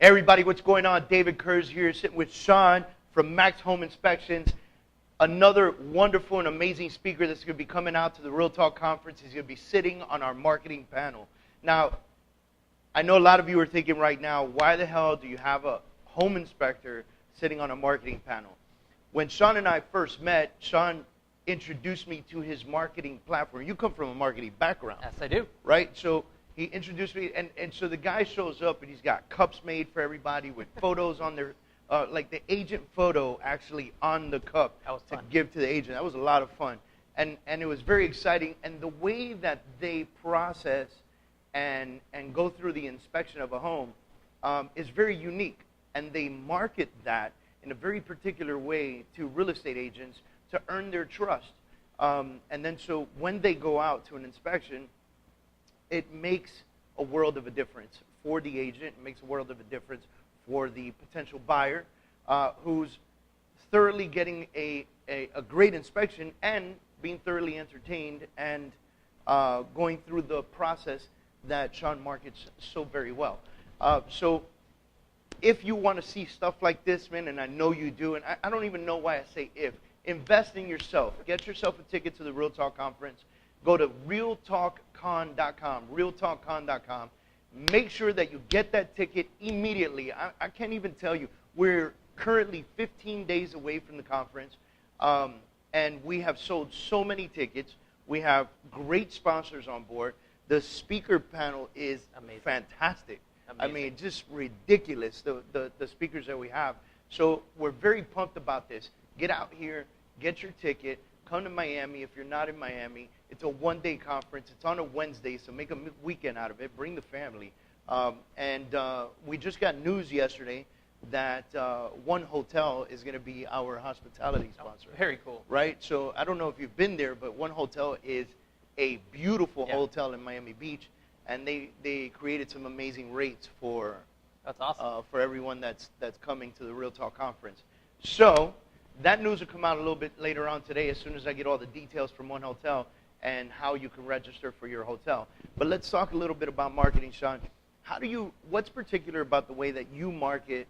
Everybody, what's going on? David Kurz here, sitting with Shawn from Max Home Inspections. Another wonderful and amazing speaker that's going to be coming out to the Real Talk Conference. He's going to be sitting on our marketing panel. Now, I know a lot of you are thinking right now, why the hell do you have a home inspector sitting on a marketing panel? When Shawn and I first met, Shawn introduced me to his marketing platform. You come from a marketing background. Yes, I do. Right? So he introduced me, and so the guy shows up, and he's got cups made for everybody with photos on their, like the agent photo actually on the cup to give to the agent. That was a lot of fun. And it was very exciting. And the way that they process and go through the inspection of a home is very unique. And they market that in a very particular way to real estate agents to earn their trust. And then so when they go out to an inspection, it makes a world of a difference for the agent. It makes a world of a difference for the potential buyer who's thoroughly getting a great inspection and being thoroughly entertained and going through the process that Shawn markets so very well. So if you want to see stuff like this, man, and I know you do, and I don't even know why I say if, invest in yourself. Get yourself a ticket to the Real Talk Conference. Go to realtalkcon.com, realtalkcon.com. Make sure that you get that ticket immediately. I can't even tell you. We're currently 15 days away from the conference, and we have sold so many tickets. We have great sponsors on board. The speaker panel is fantastic. Amazing. I mean, just ridiculous, the speakers that we have. So we're very pumped about this. Get out here, get your ticket, come to Miami if you're not in Miami. It's a one-day conference. It's on a Wednesday, so make a weekend out of it. Bring the family. And we just got news yesterday that One Hotel is going to be our hospitality sponsor. Oh, very cool. Right? So I don't know if you've been there, but One Hotel is a beautiful hotel in Miami Beach, and they created some amazing rates for that's awesome. For everyone that's coming to the Real Talk Conference. So that news will come out a little bit later on today as soon as I get all the details from One Hotel and how you can register for your hotel. But let's talk a little bit about marketing, Shawn. What's particular about the way that you market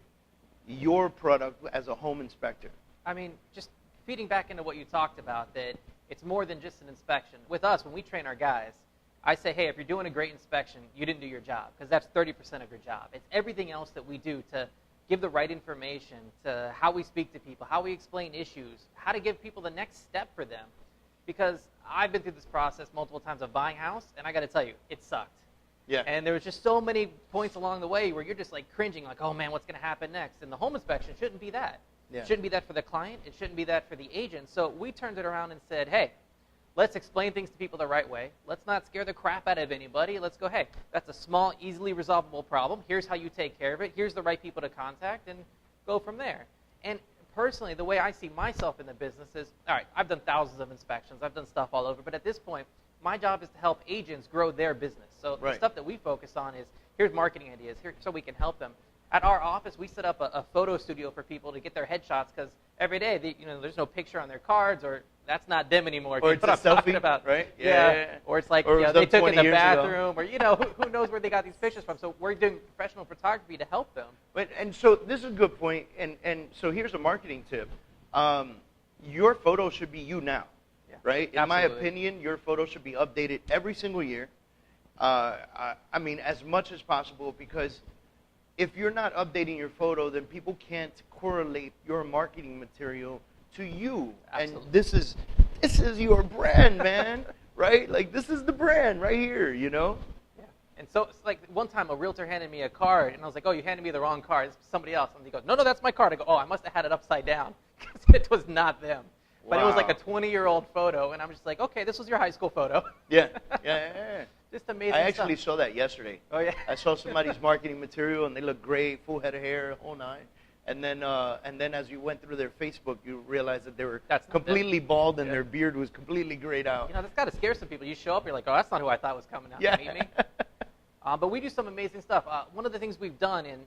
your product as a home inspector? I mean, just feeding back into what you talked about, that it's more than just an inspection. With us, when we train our guys, I say, hey, if you're doing a great inspection, you didn't do your job, because that's 30% of your job. It's everything else that we do to give the right information, to how we speak to people, how we explain issues, how to give people the next step for them. Because I've been through this process multiple times of buying a house, and I got to tell you, it sucked. Yeah. And there was just so many points along the way where you're just like cringing, like, oh man, what's going to happen next? And the home inspection shouldn't be that. Yeah. It shouldn't be that for the client. It shouldn't be that for the agent. So we turned it around and said, hey, let's explain things to people the right way. Let's not scare the crap out of anybody. Let's go, hey, that's a small, easily resolvable problem. Here's how you take care of it. Here's the right people to contact, and go from there. And personally, the way I see myself in the business is, all right, I've done thousands of inspections. I've done stuff all over. But at this point, my job is to help agents grow their business. So the stuff that we focus on is, here's marketing ideas, here, so we can help them. At our office, we set up a photo studio for people to get their headshots, because every day, there's no picture on their cards, or that's not them anymore. Or it's a selfie, right? Yeah. Or it's like they took it in the bathroom, or who knows where they got these pictures from. So we're doing professional photography to help them. And so this is a good point. And so here's a marketing tip. Your photo should be you now, right? In my opinion, your photo should be updated every single year. I mean, as much as possible, because if you're not updating your photo, then people can't correlate your marketing material to you. Absolutely. And this is your brand, man, right? Like, this is the brand right here, Yeah. And so it's like one time a realtor handed me a card, and I was like, oh, you handed me the wrong card. It's somebody else. And he goes, no, that's my card. I go, oh, I must have had it upside down, because it was not them. But it was like a 20-year-old photo, and I'm just like, okay, this was your high school photo. Yeah. Just amazing I actually stuff. saw that yesterday. Oh, yeah? I saw somebody's marketing material, and they looked great, full head of hair, whole nine. And then as you went through their Facebook, you realized that they were completely bald, and their beard was completely grayed out. That's got to scare some people. You show up, you're like, oh, that's not who I thought was coming out to meet me. But we do some amazing stuff. One of the things we've done, and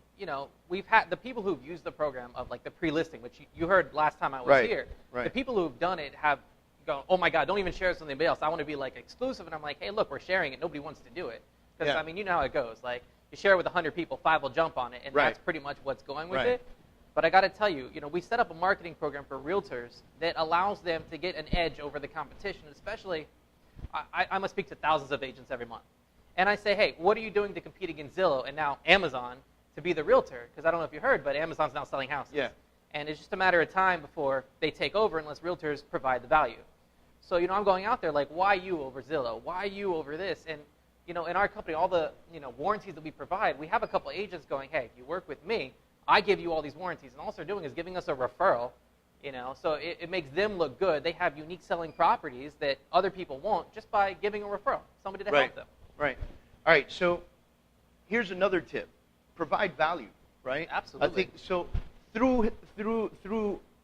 we've had the people who've used the program of like the pre-listing, which you heard last time I was here. Right. The people who've done it have gone, oh my God, don't even share this with anybody else. I want to be like exclusive. And I'm like, hey, look, we're sharing it. Nobody wants to do it. Because I mean, you know how it goes. Like, you share it with 100 people, 5 will jump on it, and that's pretty much what's going with it. But I got to tell you, we set up a marketing program for realtors that allows them to get an edge over the competition. Especially, I must speak to thousands of agents every month, and I say, hey, what are you doing to compete against Zillow and now Amazon to be the realtor? Because I don't know if you heard, but Amazon's now selling houses. Yeah. And it's just a matter of time before they take over unless realtors provide the value. So, I'm going out there like, why you over Zillow? Why you over this? And, in our company, all the, warranties that we provide, we have a couple agents going, hey, you work with me, I give you all these warranties. And all they're doing is giving us a referral, so it makes them look good. They have unique selling properties that other people won't just by giving a referral, somebody to help them. Right. All right, so here's another tip. Provide value, right? Absolutely. I think so through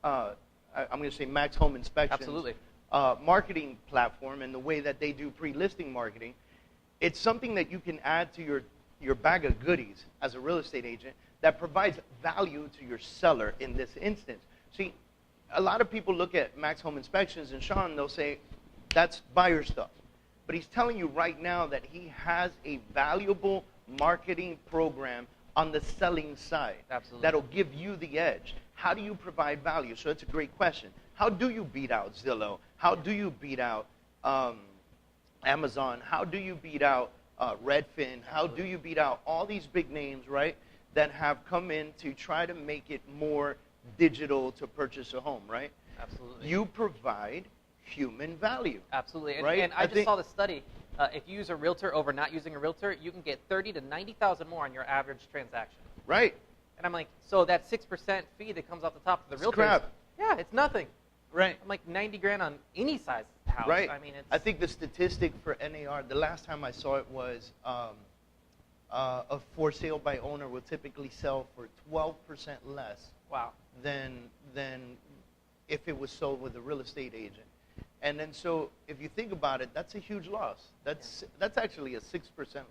I'm going to say Max Home Inspections. Absolutely. Marketing platform and the way that they do pre-listing marketing, it's something that you can add to your bag of goodies as a real estate agent that provides value to your seller in this instance. See, a lot of people look at Max Home Inspections and Shawn, they'll say, that's buyer stuff. But he's telling you right now that he has a valuable marketing program on the selling side. Absolutely. That'll give you the edge. How do you provide value? So it's a great question. How do you beat out Zillow? How do you beat out Amazon? How do you beat out Redfin? How do you beat out all these big names, right, that have come in to try to make it more digital to purchase a home, right? Absolutely. You provide human value. Absolutely. Right? And I just saw the study. If you use a realtor over not using a realtor, you can get $30,000 to $90,000 more on your average transaction. Right. And I'm like, so that 6% fee that comes off the top of the realtor, crap. Yeah, it's nothing. Right. I'm like $90,000 on any size house. Right. I mean, I think the statistic for NAR, the last time I saw it was a for sale by owner will typically sell for 12% less. Wow. Than if it was sold with a real estate agent. And then so if you think about it, that's a huge loss. That's actually a 6%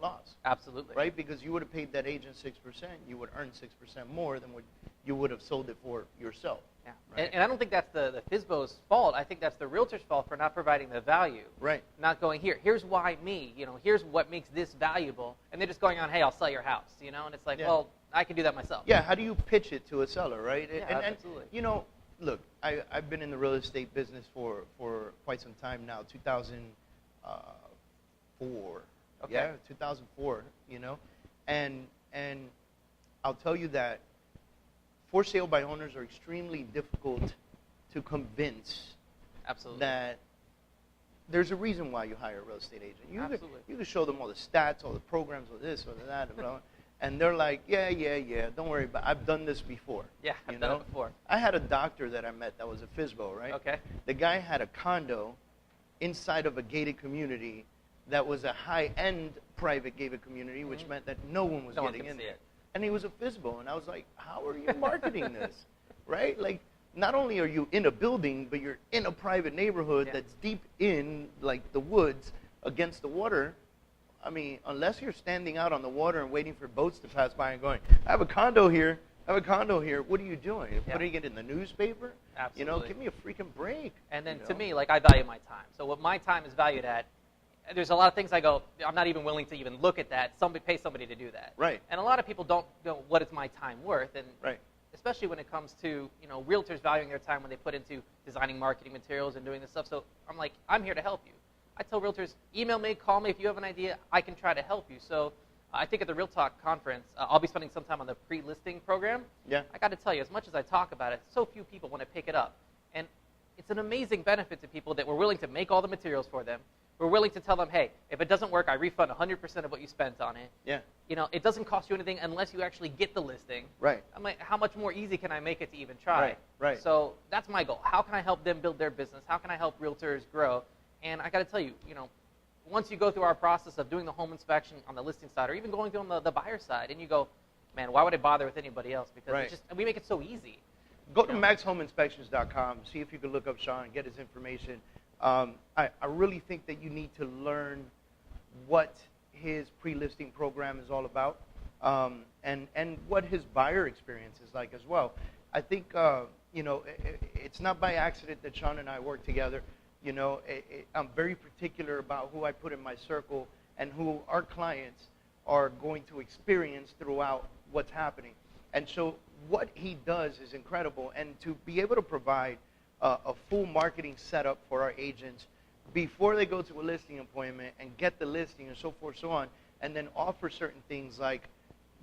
loss. Absolutely. Right? Because you would have paid that agent 6%, you would earn 6% more than what you would have sold it for yourself. Yeah. Right? And I don't think that's the FSBO's fault. I think that's the realtor's fault for not providing the value. Right. Not going, here's why me, here's what makes this valuable. And they're just going on, hey, I'll sell your house, and it's like, well, I can do that myself. Yeah, how do you pitch it to a seller, right? Yeah, absolutely. Look, I've been in the real estate business for quite some time now, 2004. Okay. Yeah, 2004, And I'll tell you that for sale by owners are extremely difficult to convince. Absolutely. That there's a reason why you hire a real estate agent. Absolutely. You can show them all the stats, all the programs, all this, all that, and they're like, yeah, don't worry about it. I've done this before. Yeah, I've done it before. I had a doctor that I met that was a FSBO, right? Okay. The guy had a condo inside of a gated community that was a high-end private gated community, which meant that no one was getting in there. And he was a FSBO, and I was like, how are you marketing this, right? Like, not only are you in a building, but you're in a private neighborhood that's deep in, like, the woods against the water. I mean, unless you're standing out on the water and waiting for boats to pass by and going, I have a condo here, what are you doing? You're putting it in the newspaper? Absolutely. Give me a freaking break. And then to me, like, I value my time. So what my time is valued at, there's a lot of things I go, I'm not even willing to even look at that. Pay somebody to do that. Right. And a lot of people don't know what is my time worth. And right. Especially when it comes to, realtors valuing their time when they put into designing marketing materials and doing this stuff. So I'm like, I'm here to help you. I tell realtors, email me, call me if you have an idea. I can try to help you. So I think at the Real Talk conference, I'll be spending some time on the pre-listing program. Yeah. I got to tell you, as much as I talk about it, so few people want to pick it up. And it's an amazing benefit to people that we're willing to make all the materials for them. We're willing to tell them, hey, if it doesn't work, I refund 100% of what you spent on it. Yeah. It doesn't cost you anything unless you actually get the listing. Right. I'm like, how much more easy can I make it to even try? Right. So that's my goal. How can I help them build their business? How can I help realtors grow? And I got to tell you, once you go through our process of doing the home inspection on the listing side or even going through on the buyer side, and you go, man, why would I bother with anybody else? Because we make it so easy. Go to maxhomeinspections.com, see if you can look up Shawn, get his information. I really think that you need to learn what his pre-listing program is all about and what his buyer experience is like as well. I think, it's not by accident that Shawn and I work together. I'm very particular about who I put in my circle and who our clients are going to experience throughout what's happening. And so what he does is incredible. And to be able to provide a full marketing setup for our agents before they go to a listing appointment and get the listing and so forth, so on, and then offer certain things like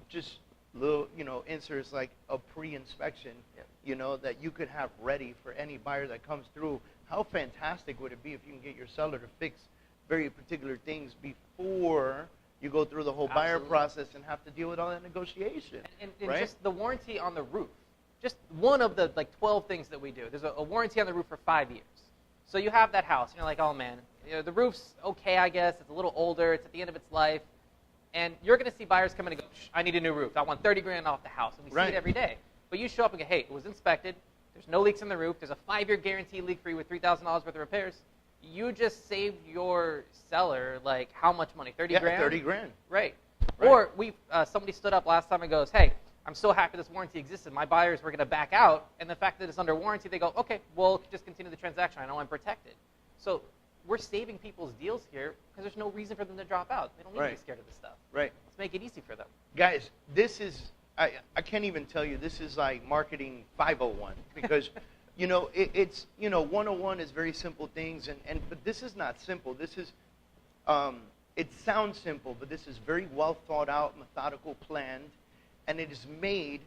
just little, inserts like a pre-inspection, that you could have ready for any buyer that comes through. How fantastic would it be if you can get your seller to fix very particular things before you go through the whole buyer process and have to deal with all that negotiation? And right? Just the warranty on the roof. Just one of the 12 things that we do. There's a warranty on the roof for 5 years. So you have that house, and you're like, oh man, the roof's okay, I guess. It's a little older. It's at the end of its life. And you're going to see buyers come in and go, I need a new roof. I want 30 grand off the house. And we see it every day. But you show up and go, hey, it was inspected. There's no leaks in the roof. There's a 5-year guarantee leak-free with $3,000 worth of repairs. You just saved your seller, how much money? 30 grand? 30 grand. Right. Or somebody stood up last time and goes, hey, I'm so happy this warranty existed. My buyers were going to back out. And the fact that it's under warranty, they go, okay, we'll just continue the transaction. I know I'm protected. So we're saving people's deals here because there's no reason for them to drop out. They don't need to be scared of this stuff. Right. Let's make it easy for them. Guys, this is, I can't even tell you, this is like marketing 501 because, it's, 101 is very simple things, but this is not simple. This is, it sounds simple, but this is very well thought out, methodical, planned, and it is made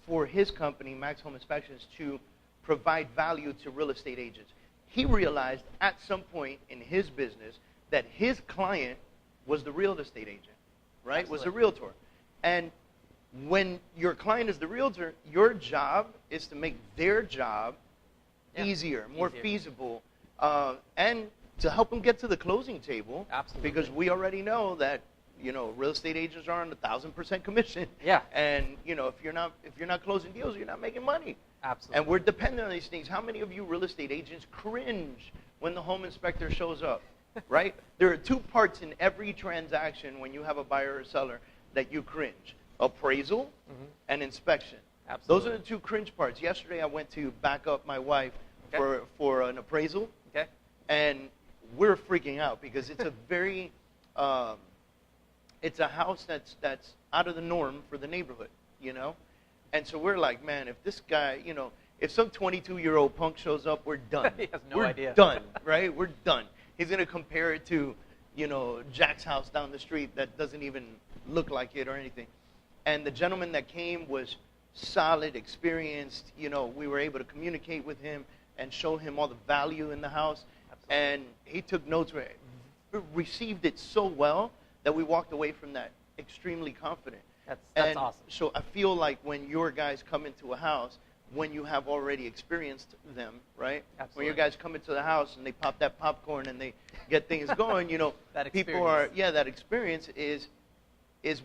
for his company, Max Home Inspections, to provide value to real estate agents. He realized at some point in his business that his client was the real estate agent, right? Absolutely. Was a realtor. And when your client is the realtor, your job is to make their job easier, more feasible, and to help them get to the closing table. Absolutely. Because we already know that real estate agents are on 1,000% commission. Yeah. And if you're not closing deals, you're not making money. Absolutely. And we're dependent on these things. How many of you real estate agents cringe when the home inspector shows up? Right? There are 2 parts in every transaction when you have a buyer or seller that you cringe: appraisal and inspection. Absolutely. Those are the 2 cringe parts. Yesterday I went to back up my wife for an appraisal. Okay. And we're freaking out because it's a very it's a house that's out of the norm for the neighborhood, And so we're like, man, if this guy, if some 22-year-old punk shows up, we're done. He has no idea. We're done, right? We're done. He's going to compare it to, Jack's house down the street that doesn't even look like it or anything. And the gentleman that came was solid, experienced. We were able to communicate with him and show him all the value in the house. Absolutely. And he took notes, received it so well that we walked away from that extremely confident. That's awesome. So I feel like when your guys come into a house, when you have already experienced them, right? Absolutely. When your guys come into the house and they pop that popcorn and they get things going, that people are, that experience is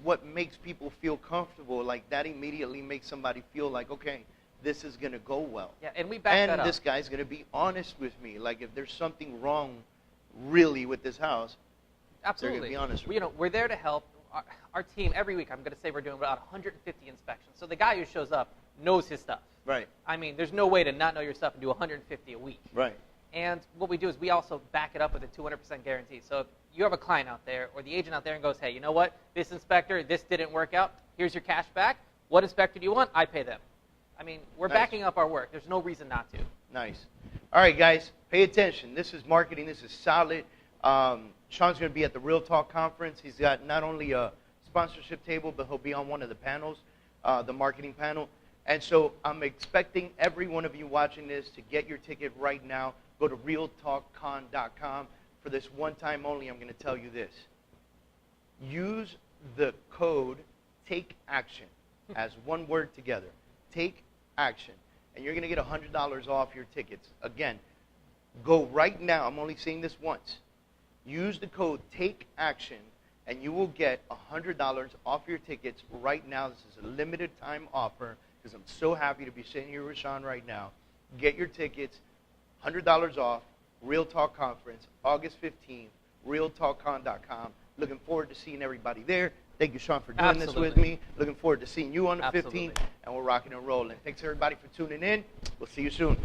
what makes people feel comfortable. Like that immediately makes somebody feel like, okay, this is going to go well. Yeah, and we back that up. And this guy's going to be honest with me. Like if there's something wrong really with this house, absolutely. they're going to be honest with me. We're there to help. Our team, every week, I'm going to say we're doing about 150 inspections. So the guy who shows up knows his stuff. Right. I mean, there's no way to not know your stuff and do 150 a week. Right. And what we do is we also back it up with a 200% guarantee. So if you have a client out there or the agent out there and goes, hey, you know what? This inspector, this didn't work out. Here's your cash back. What inspector do you want? I pay them. I mean, we're backing up our work. There's no reason not to. Nice. All right, guys, pay attention. This is marketing. This is solid. Shawn's going to be at the Real Talk conference. He's got not only a sponsorship table, but he'll be on one of the panels, the marketing panel. And so I'm expecting every one of you watching this to get your ticket right now. Go to realtalkcon.com. For this one time only, I'm going to tell you this. Use the code TAKE ACTION as one word together. Take action. And you're going to get $100 off your tickets. Again, go right now. I'm only saying this once. Use the code TAKE ACTION, and you will get $100 off your tickets right now. This is a limited time offer because I'm so happy to be sitting here with Shawn right now. Get your tickets, $100 off, Real Talk Conference, August 15th, realtalkcon.com. Looking forward to seeing everybody there. Thank you, Shawn, for doing this with me. Looking forward to seeing you on the 15th, and we're rocking and rolling. Thanks, everybody, for tuning in. We'll see you soon.